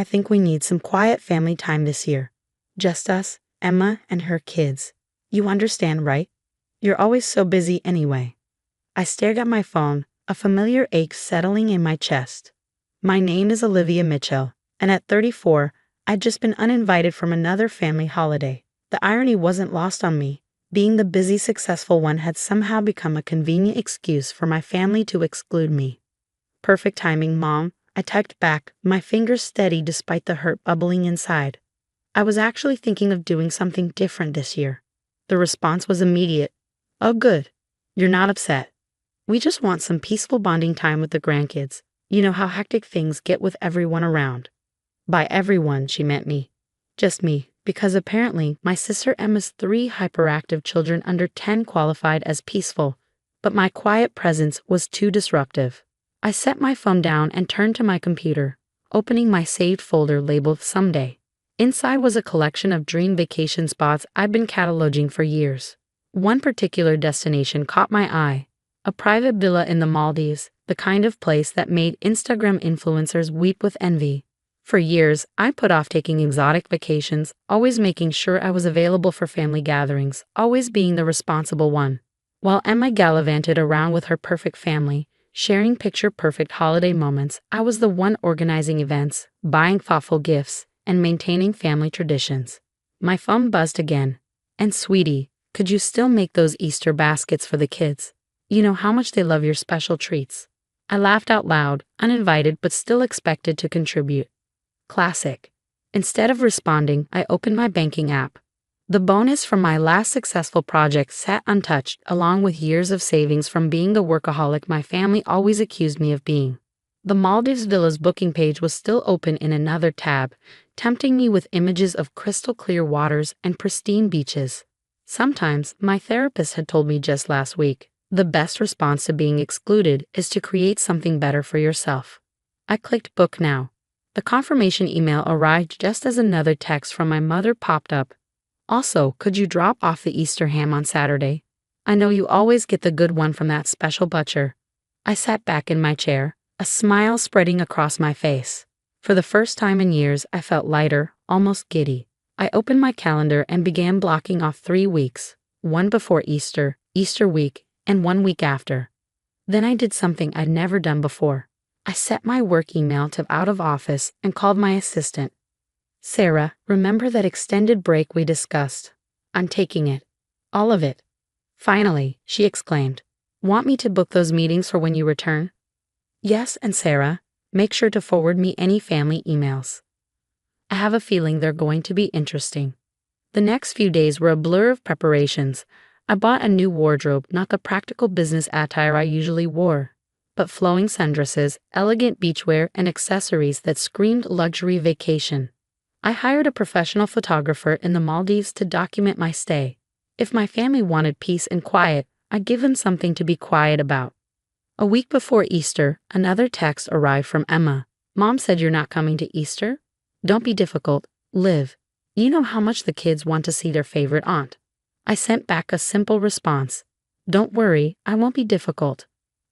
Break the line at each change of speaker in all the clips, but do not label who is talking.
I think we need some quiet family time this year. Just us, Emma, and her kids. You understand, right? You're always so busy anyway. I stared at my phone, a familiar ache settling in my chest. My name is Olivia Mitchell, and at 34, I'd just been uninvited from another family holiday. The irony wasn't lost on me. Being the busy, successful one had somehow become a convenient excuse for my family to exclude me. Perfect timing, Mom, I typed back, my fingers steady despite the hurt bubbling inside. I was actually thinking of doing something different this year. The response was immediate. Oh, good. You're not upset. We just want some peaceful bonding time with the grandkids. You know how hectic things get with everyone around. By everyone, she meant me. Just me, because apparently my sister Emma's 3 hyperactive children under 10 qualified as peaceful, but my quiet presence was too disruptive. I set my phone down and turned to my computer, opening my saved folder labeled Someday. Inside was a collection of dream vacation spots I'd been cataloging for years. One particular destination caught my eye. A private villa in the Maldives, the kind of place that made Instagram influencers weep with envy. For years, I put off taking exotic vacations, always making sure I was available for family gatherings, always being the responsible one. While Emma gallivanted around with her perfect family, sharing picture-perfect holiday moments, I was the one organizing events, buying thoughtful gifts, and maintaining family traditions. My phone buzzed again. And sweetie, could you still make those Easter baskets for the kids? You know how much they love your special treats. I laughed out loud, uninvited but still expected to contribute. Classic. Instead of responding, I opened my banking app. The bonus from my last successful project sat untouched, along with years of savings from being the workaholic my family always accused me of being. The Maldives Villa's booking page was still open in another tab, tempting me with images of crystal clear waters and pristine beaches. Sometimes, my therapist had told me just last week, the best response to being excluded is to create something better for yourself. I clicked book now. The confirmation email arrived just as another text from my mother popped up. Also, could you drop off the Easter ham on Saturday? I know you always get the good one from that special butcher. I sat back in my chair, a smile spreading across my face. For the first time in years, I felt lighter, almost giddy. I opened my calendar and began blocking off 3 weeks, one before Easter, Easter week, and 1 week after. Then I did something I'd never done before. I set my work email to out of office and called my assistant. Sarah, remember that extended break we discussed? I'm taking it. All of it. Finally, she exclaimed. Want me to book those meetings for when you return? Yes, and Sarah, make sure to forward me any family emails. I have a feeling they're going to be interesting. The next few days were a blur of preparations. I bought a new wardrobe, not the practical business attire I usually wore, but flowing sundresses, elegant beachwear, and accessories that screamed luxury vacation. I hired a professional photographer in the Maldives to document my stay. If my family wanted peace and quiet, I'd give them something to be quiet about. A week before Easter, another text arrived from Emma. Mom said you're not coming to Easter? Don't be difficult, Liv. You know how much the kids want to see their favorite aunt. I sent back a simple response. Don't worry, I won't be difficult.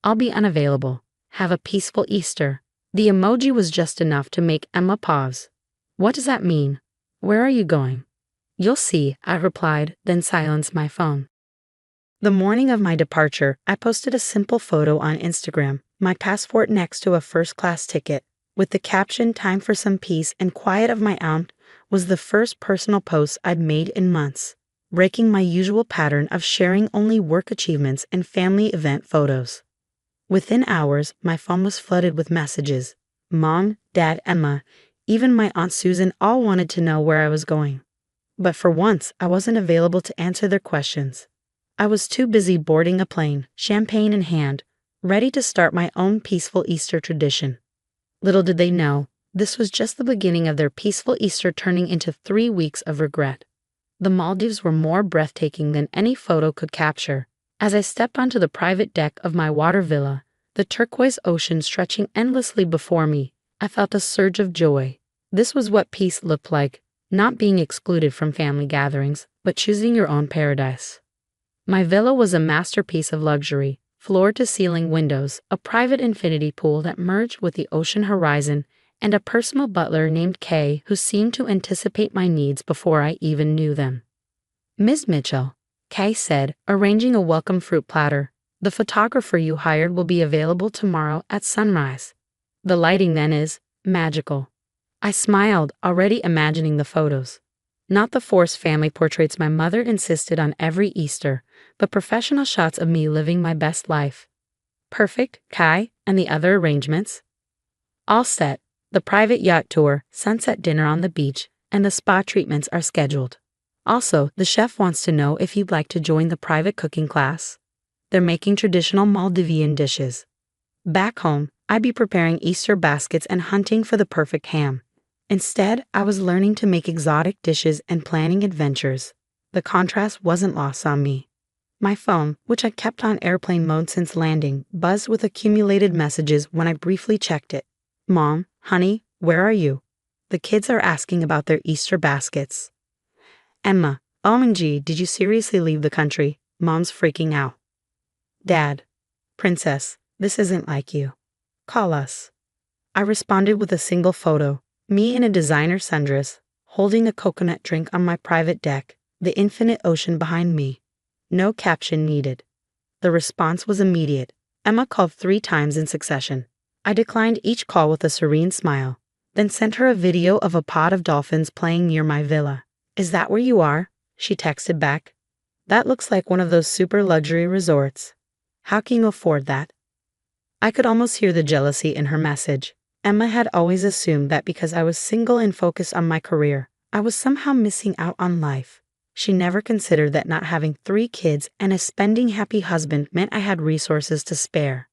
I'll be unavailable. Have a peaceful Easter. The emoji was just enough to make Emma pause. What does that mean? Where are you going? You'll see, I replied, then silenced my phone. The morning of my departure, I posted a simple photo on Instagram, my passport next to a first-class ticket, with the caption, "Time for some peace and quiet of my aunt," was the first personal post I'd made in months, breaking my usual pattern of sharing only work achievements and family event photos. Within hours, my phone was flooded with messages. Mom, Dad, Emma, even my Aunt Susan all wanted to know where I was going. But for once, I wasn't available to answer their questions. I was too busy boarding a plane, champagne in hand, ready to start my own peaceful Easter tradition. Little did they know, this was just the beginning of their peaceful Easter turning into 3 weeks of regret. The Maldives were more breathtaking than any photo could capture. As I stepped onto the private deck of my water villa, the turquoise ocean stretching endlessly before me, I felt a surge of joy. This was what peace looked like, not being excluded from family gatherings, but choosing your own paradise. My villa was a masterpiece of luxury, floor-to-ceiling windows, a private infinity pool that merged with the ocean horizon, and a personal butler named Kay who seemed to anticipate my needs before I even knew them. "Ms. Mitchell," Kay said, arranging a welcome fruit platter, "the photographer you hired will be available tomorrow at sunrise. The lighting then is magical." I smiled, already imagining the photos. Not the forced family portraits my mother insisted on every Easter, but professional shots of me living my best life. "Perfect, Kai, and the other arrangements?" "All set. The private yacht tour, sunset dinner on the beach, and the spa treatments are scheduled. Also, the chef wants to know if you'd like to join the private cooking class. They're making traditional Maldivian dishes. Back home, I'd be preparing Easter baskets and hunting for the perfect ham. Instead, I was learning to make exotic dishes and planning adventures. The contrast wasn't lost on me. My phone, which I kept on airplane mode since landing, buzzed with accumulated messages when I briefly checked it. "Mom, honey, where are you? The kids are asking about their Easter baskets." "Emma, OMG, did you seriously leave the country? Mom's freaking out." "Dad, Princess, this isn't like you. Call us." I responded with a single photo, me in a designer sundress, holding a coconut drink on my private deck, the infinite ocean behind me. No caption needed. The response was immediate. Emma called 3 times in succession. I declined each call with a serene smile, then sent her a video of a pod of dolphins playing near my villa. "Is that where you are?" she texted back. "That looks like one of those super luxury resorts. How can you afford that?" I could almost hear the jealousy in her message. Emma had always assumed that because I was single and focused on my career, I was somehow missing out on life. She never considered that not having 3 kids and a spending-happy husband meant I had resources to spare.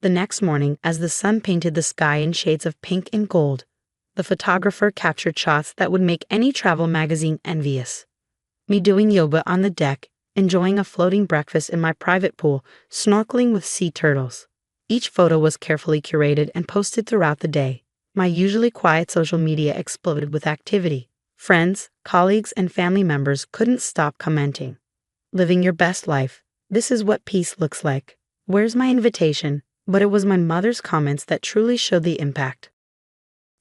The next morning, as the sun painted the sky in shades of pink and gold, the photographer captured shots that would make any travel magazine envious. Me doing yoga on the deck, enjoying a floating breakfast in my private pool, snorkeling with sea turtles. Each photo was carefully curated and posted throughout the day. My usually quiet social media exploded with activity. Friends, colleagues, and family members couldn't stop commenting. "Living your best life. This is what peace looks like. Where's my invitation?" But it was my mother's comments that truly showed the impact.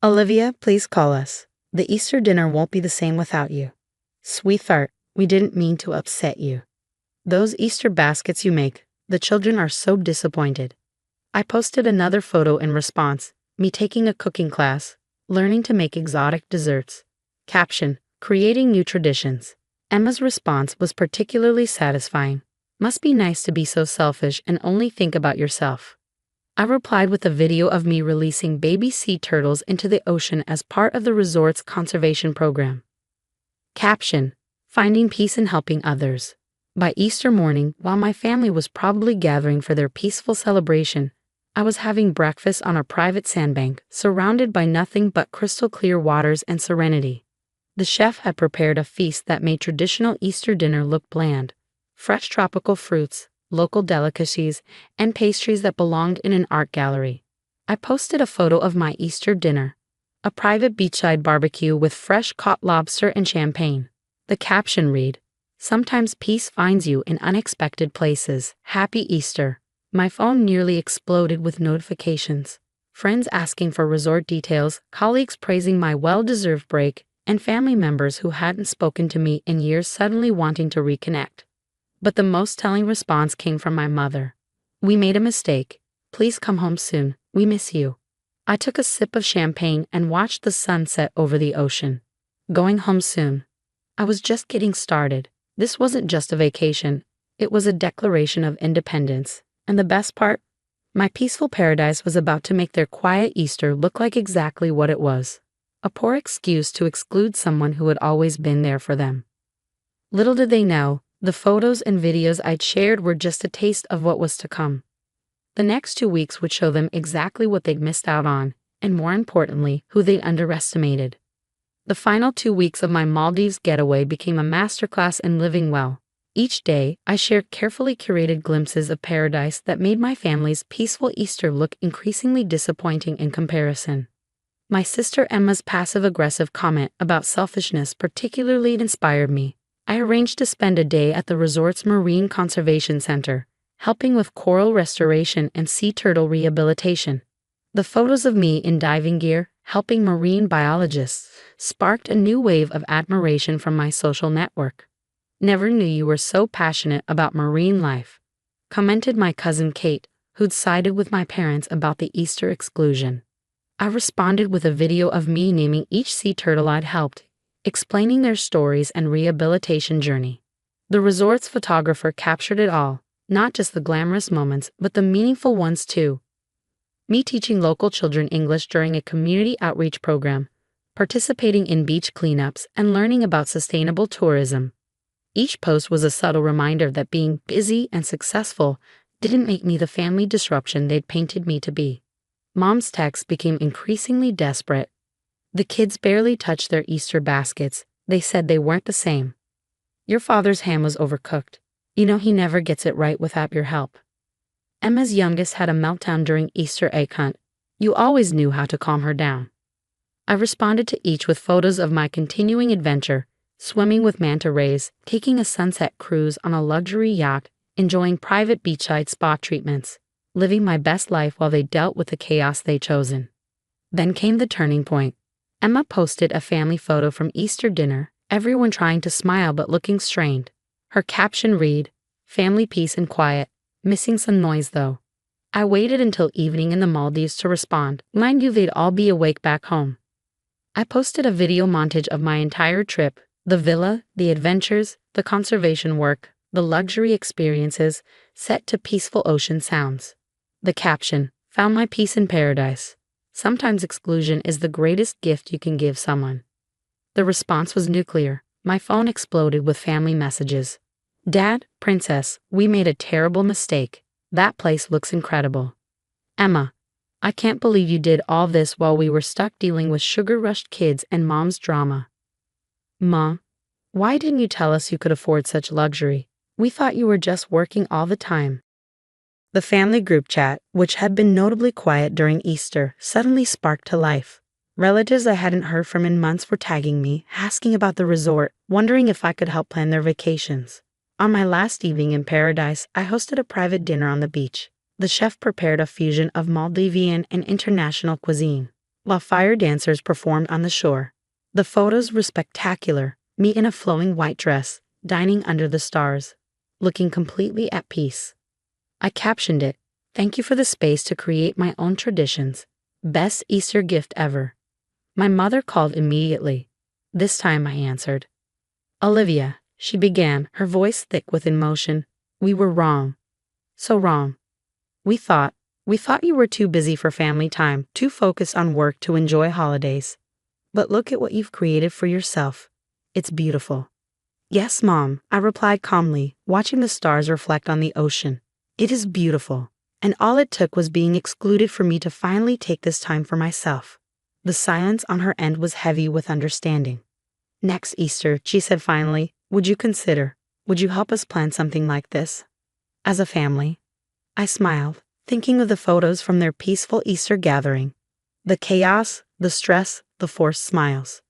"Olivia, please call us. The Easter dinner won't be the same without you. Sweetheart, we didn't mean to upset you. Those Easter baskets you make, the children are so disappointed." I posted another photo in response, me taking a cooking class, learning to make exotic desserts. Caption, "Creating new traditions." Emma's response was particularly satisfying. "Must be nice to be so selfish and only think about yourself." I replied with a video of me releasing baby sea turtles into the ocean as part of the resort's conservation program. Caption, "Finding peace in helping others." By Easter morning, while my family was probably gathering for their peaceful celebration, I was having breakfast on a private sandbank, surrounded by nothing but crystal clear waters and serenity. The chef had prepared a feast that made traditional Easter dinner look bland. Fresh tropical fruits, local delicacies, and pastries that belonged in an art gallery. I posted a photo of my Easter dinner, a private beachside barbecue with fresh caught lobster and champagne. The caption read, "Sometimes peace finds you in unexpected places. Happy Easter." My phone nearly exploded with notifications. Friends asking for resort details, colleagues praising my well-deserved break, and family members who hadn't spoken to me in years suddenly wanting to reconnect. But the most telling response came from my mother. "We made a mistake. Please come home soon. We miss you." I took a sip of champagne and watched the sun set over the ocean. Going home soon. I was just getting started. This wasn't just a vacation. It was a declaration of independence. And the best part? My peaceful paradise was about to make their quiet Easter look like exactly what it was. A poor excuse to exclude someone who had always been there for them. Little did they know, the photos and videos I'd shared were just a taste of what was to come. The next 2 weeks would show them exactly what they'd missed out on, and more importantly, who they'd underestimated. The final 2 weeks of my Maldives getaway became a masterclass in living well. Each day, I shared carefully curated glimpses of paradise that made my family's peaceful Easter look increasingly disappointing in comparison. My sister Emma's passive-aggressive comment about selfishness particularly inspired me. I arranged to spend a day at the resort's Marine Conservation Center, helping with coral restoration and sea turtle rehabilitation. The photos of me in diving gear, helping marine biologists, sparked a new wave of admiration from my social network. Never knew you were so passionate about marine life, commented my cousin Kate, who'd sided with my parents about the Easter exclusion. I responded with a video of me naming each sea turtle I'd helped, explaining their stories and rehabilitation journey. The resort's photographer captured it all, not just the glamorous moments, but the meaningful ones too. Me teaching local children English during a community outreach program, participating in beach cleanups, and learning about sustainable tourism. Each post was a subtle reminder that being busy and successful didn't make me the family disruption they'd painted me to be. Mom's texts became increasingly desperate. The kids barely touched their Easter baskets. They said they weren't the same. Your father's ham was overcooked. You know he never gets it right without your help. Emma's youngest had a meltdown during Easter egg hunt. You always knew how to calm her down. I responded to each with photos of my continuing adventure, swimming with manta rays, taking a sunset cruise on a luxury yacht, enjoying private beachside spa treatments, living my best life while they dealt with the chaos they'd chosen. Then came the turning point. Emma posted a family photo from Easter dinner, everyone trying to smile but looking strained. Her caption read, "Family peace and quiet, missing some noise though." I waited until evening in the Maldives to respond. Mind you, they'd all be awake back home. I posted a video montage of my entire trip, the villa, the adventures, the conservation work, the luxury experiences, set to peaceful ocean sounds. The caption, "Found my peace in paradise. Sometimes exclusion is the greatest gift you can give someone." The response was nuclear. My phone exploded with family messages. "Dad, Princess, we made a terrible mistake. That place looks incredible." "Emma, I can't believe you did all this while we were stuck dealing with sugar-rushed kids and mom's drama." "Mom, why didn't you tell us you could afford such luxury? We thought you were just working all the time." The family group chat, which had been notably quiet during Easter, suddenly sparked to life. Relatives I hadn't heard from in months were tagging me, asking about the resort, wondering if I could help plan their vacations. On my last evening in paradise, I hosted a private dinner on the beach. The chef prepared a fusion of Maldivian and international cuisine, while fire dancers performed on the shore. The photos were spectacular, me in a flowing white dress, dining under the stars, looking completely at peace. I captioned it, "Thank you for the space to create my own traditions. Best Easter gift ever." My mother called immediately. This time I answered. "Olivia," she began, her voice thick with emotion, "we were wrong. So wrong. We thought you were too busy for family time, too focused on work to enjoy holidays. But look at what you've created for yourself. It's beautiful." "Yes, Mom," I replied calmly, watching the stars reflect on the ocean. "It is beautiful, and all it took was being excluded for me to finally take this time for myself." The silence on her end was heavy with understanding. "Next Easter," she said finally, would you help us plan something like this? As a family?" I smiled, thinking of the photos from their peaceful Easter gathering. The chaos, the stress, the forced smiles.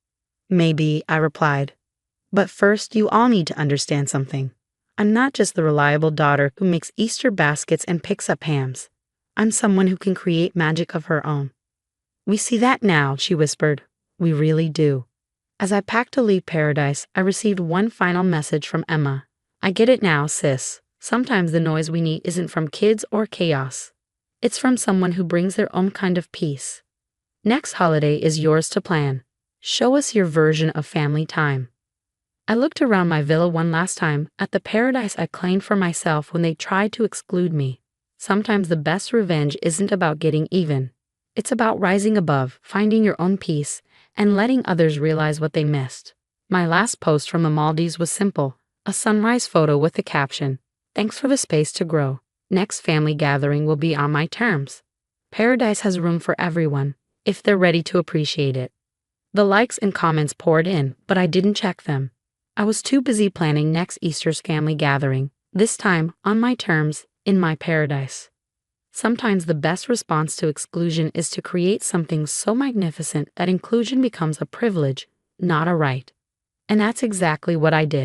"Maybe," I replied. "But first, you all need to understand something. I'm not just the reliable daughter who makes Easter baskets and picks up hams. I'm someone who can create magic of her own." "We see that now," she whispered. "We really do." As I packed to leave paradise, I received one final message from Emma. "I get it now, sis. Sometimes the noise we need isn't from kids or chaos. It's from someone who brings their own kind of peace. Next holiday is yours to plan. Show us your version of family time." I looked around my villa one last time, at the paradise I claimed for myself when they tried to exclude me. Sometimes the best revenge isn't about getting even. It's about rising above, finding your own peace, and letting others realize what they missed. My last post from the Maldives was simple, a sunrise photo with the caption, "Thanks for the space to grow. Next family gathering will be on my terms." Paradise has room for everyone, if they're ready to appreciate it. The likes and comments poured in, but I didn't check them. I was too busy planning next Easter's family gathering, this time on my terms, in my paradise. Sometimes the best response to exclusion is to create something so magnificent that inclusion becomes a privilege, not a right. And that's exactly what I did.